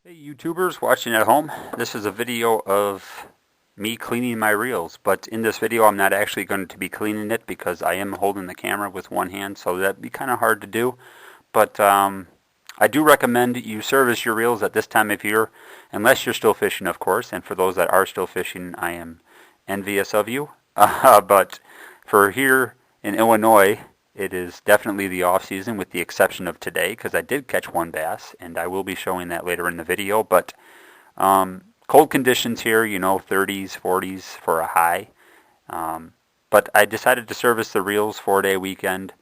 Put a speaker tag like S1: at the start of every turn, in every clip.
S1: Hey YouTubers watching at home, this is a video of me cleaning my reels, but in this video I'm not actually going to be cleaning it because I am holding the camera with one hand, so that'd be kind of hard to do. But I do recommend you service your reels at this time of year, unless you're still fishing, of course, and for those that are still fishing, I am envious of you. But for here in Illinois, it is definitely the off season with the exception of today because I did catch one bass and I will be showing that later in the video. But cold conditions here, 30s, 40s for a high. But I decided to service the reels 4-day weekend,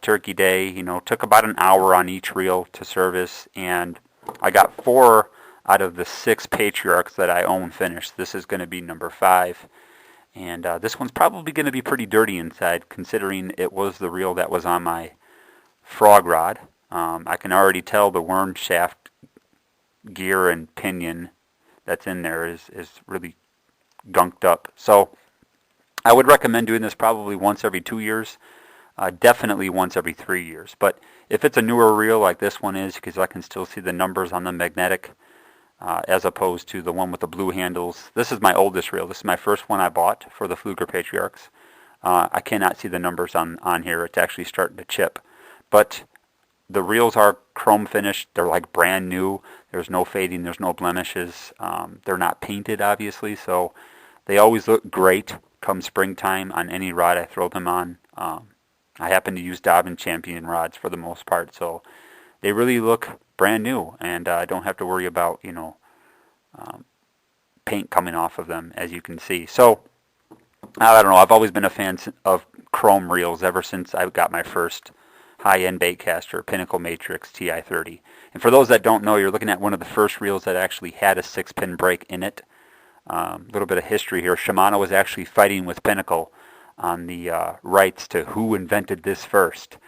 S1: Turkey Day. Took about an hour on each reel to service, and I got 4 out of the 6 Patriarchs that I own finished. This is going to be number 5. And this one's probably going to be pretty dirty inside, considering it was the reel that was on my frog rod. I can already tell the worm shaft gear and pinion that's in there is really gunked up. So I would recommend doing this probably once every 2 years, definitely once every 3 years. But if it's a newer reel like this one is, because I can still see the numbers on the magnetic, as opposed to the one with the blue handles. This is my oldest reel. This is my first one I bought for the Fluker Patriarchs. I cannot see the numbers on here. It's actually starting to chip. But the reels are chrome finished. They're like brand new. There's no fading. There's no blemishes. They're not painted, obviously, so they always look great come springtime on any rod I throw them on. I happen to use Dobbin Champion rods for the most part, so they really look brand new, and I don't have to worry about paint coming off of them, as you can see. So I don't know. I've always been a fan of chrome reels ever since I got my first high-end baitcaster, Pinnacle Matrix TI-30. And for those that don't know, you're looking at one of the first reels that actually had a 6-pin break in it. A little bit of history here. Shimano was actually fighting with Pinnacle on the rights to who invented this first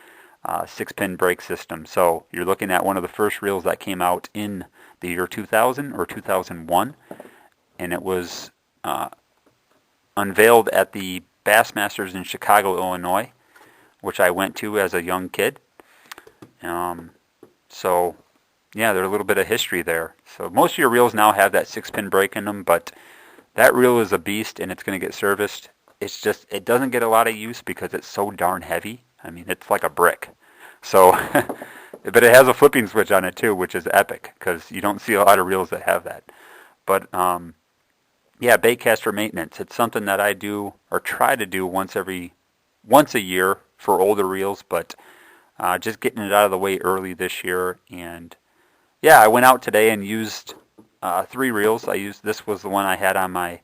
S1: 6-pin brake system. So you're looking at one of the first reels that came out in the year 2000 or 2001, and it was unveiled at the Bassmasters in Chicago, Illinois, which I went to as a young kid. So yeah, there's a little bit of history there. So most of your reels now have that 6-pin brake in them, but that reel is a beast and it's going to get serviced. It's just, it doesn't get a lot of use because it's so darn heavy. I mean, it's like a brick. So, but it has a flipping switch on it too, which is epic because you don't see a lot of reels that have that. But yeah, baitcaster maintenance. It's something that I do or try to do once a year for older reels, but just getting it out of the way early this year. And yeah, I went out today and used 3 reels. This was the one I had on my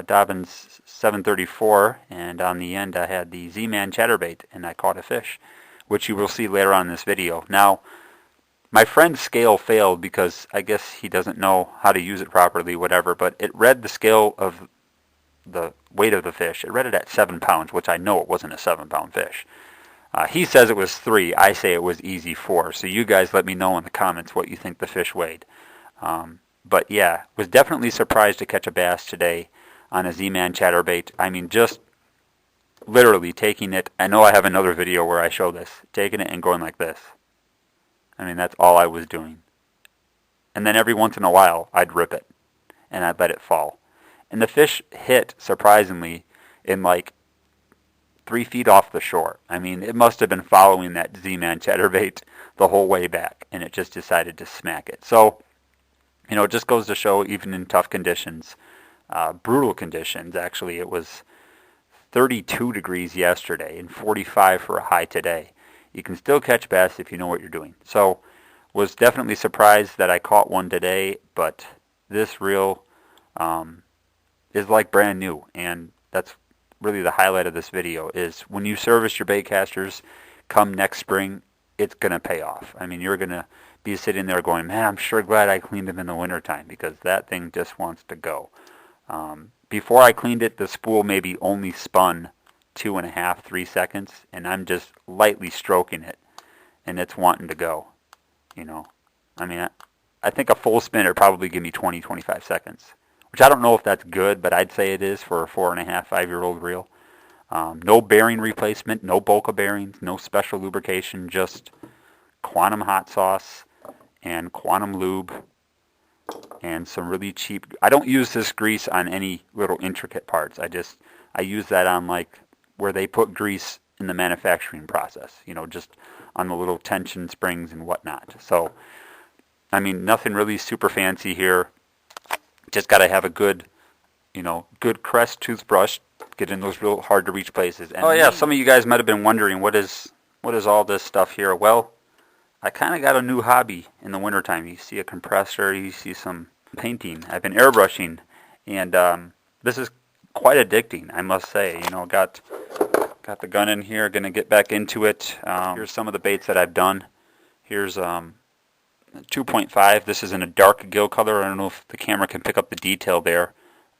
S1: Dobbins 734, and on the end I had the Z-Man chatterbait, and I caught a fish, which you will see later on in this video. Now, my friend's scale failed because I guess he doesn't know how to use it properly, whatever, but it read the scale of the weight of the fish. It read it at 7 pounds, which I know it wasn't a 7-pound fish. He says it was 3. I say it was easy 4. So you guys let me know in the comments what you think the fish weighed. But yeah, was definitely surprised to catch a bass today on a Z-Man chatterbait. I mean, just literally taking it. I know I have another video where I show this. Taking it and going like this. I mean, that's all I was doing. And then every once in a while, I'd rip it. And I'd let it fall. And the fish hit, surprisingly, in like 3 feet off the shore. I mean, it must have been following that Z-Man chatterbait the whole way back. And it just decided to smack it. So, it just goes to show, even in tough conditions, brutal conditions, actually, it was 32 degrees yesterday and 45 for a high today. You can still catch bass if you know what you're doing. So, was definitely surprised that I caught one today, but this reel is like brand new, and that's really the highlight of this video, is when you service your baitcasters come next spring, it's going to pay off. I mean, you're going to be sitting there going, man, I'm sure glad I cleaned them in the wintertime because that thing just wants to go. Before I cleaned it, the spool maybe only spun 2.5, 3 seconds, and I'm just lightly stroking it, and it's wanting to go. I mean, I think a full spin would probably give me 20, 25 seconds, which I don't know if that's good, but I'd say it is for a 4.5, 5-year-old reel. No bearing replacement, no Boca bearings, no special lubrication, just Quantum hot sauce and Quantum lube and some really cheap. I don't use this grease on any little intricate parts. I use that on like where they put grease in the manufacturing process, you know, just on the little tension springs and whatnot. So, I mean, nothing really super fancy here. Just got to have a good, you know, good Crest toothbrush, get in those real hard to reach places. And oh yeah, some of you guys might have been wondering what is all this stuff here. Well, I kind of got a new hobby in the wintertime. You see a compressor, you see some painting. I've been airbrushing, and this is quite addicting, I must say. You know, got the gun in here, gonna get back into it. Here's some of the baits that I've done. Here's 2.5. This is in a dark gill color. I don't know if the camera can pick up the detail there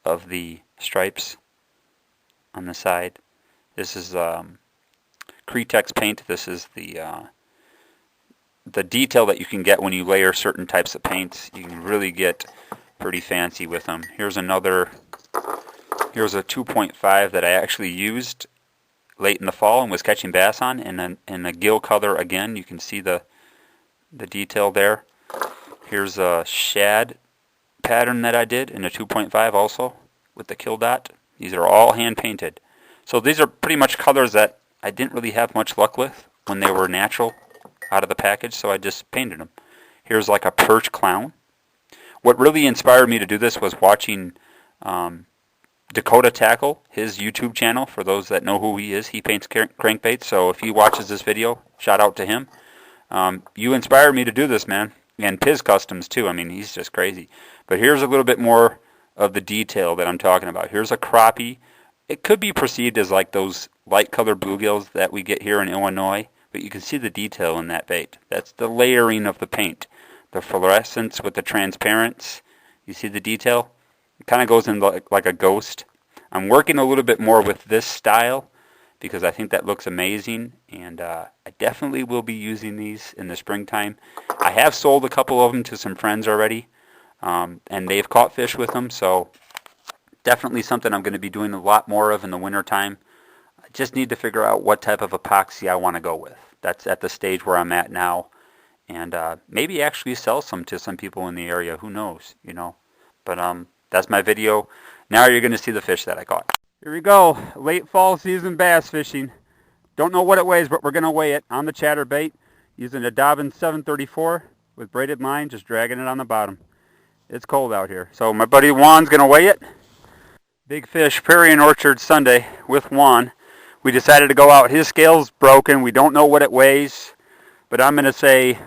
S1: of the stripes on the side. This is Cretex paint. This is the detail that you can get when you layer certain types of paints. You can really get pretty fancy with them. Here's a 2.5 that I actually used late in the fall and was catching bass on, and in a gill color again. You can see the detail there. Here's a shad pattern that I did in a 2.5 also with the kill dot. These are all hand painted. So these are pretty much colors that I didn't really have much luck with when they were natural out of the package, so I just painted them. Here's like a perch clown. What really inspired me to do this was watching Dakota Tackle, his YouTube channel. For those that know who he is, he paints crankbaits, so if he watches this video, shout out to him. You inspired me to do this, man. And Piz Customs too. I mean, he's just crazy. But here's a little bit more of the detail that I'm talking about. Here's a crappie. It could be perceived as like those light colored bluegills that we get here in Illinois, but you can see the detail in that bait. That's the layering of the paint. The fluorescence with the transparents. You see the detail? It kind of goes in like a ghost. I'm working a little bit more with this style because I think that looks amazing, and I definitely will be using these in the springtime. I have sold a couple of them to some friends already, and they've caught fish with them, so definitely something I'm going to be doing a lot more of in the wintertime. I just need to figure out what type of epoxy I want to go with. That's at the stage where I'm at now, and maybe actually sell some to some people in the area. Who knows, you know? But that's my video. Now you're going to see the fish that I caught. Here we go, late fall season bass fishing. Don't know what it weighs, but we're going to weigh it on the chatterbait using a Dobbin 734 with braided line, just dragging it on the bottom. It's cold out here. So my buddy Juan's going to weigh it. Big Fish Prairie and Orchard Sunday with Juan. We decided to go out. His scale's broken. We don't know what it weighs, but I'm going to say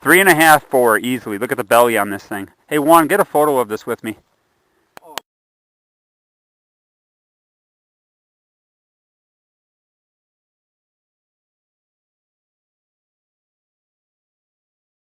S1: 3.5, 4 easily. Look at the belly on this thing. Hey Juan, get a photo of this with me.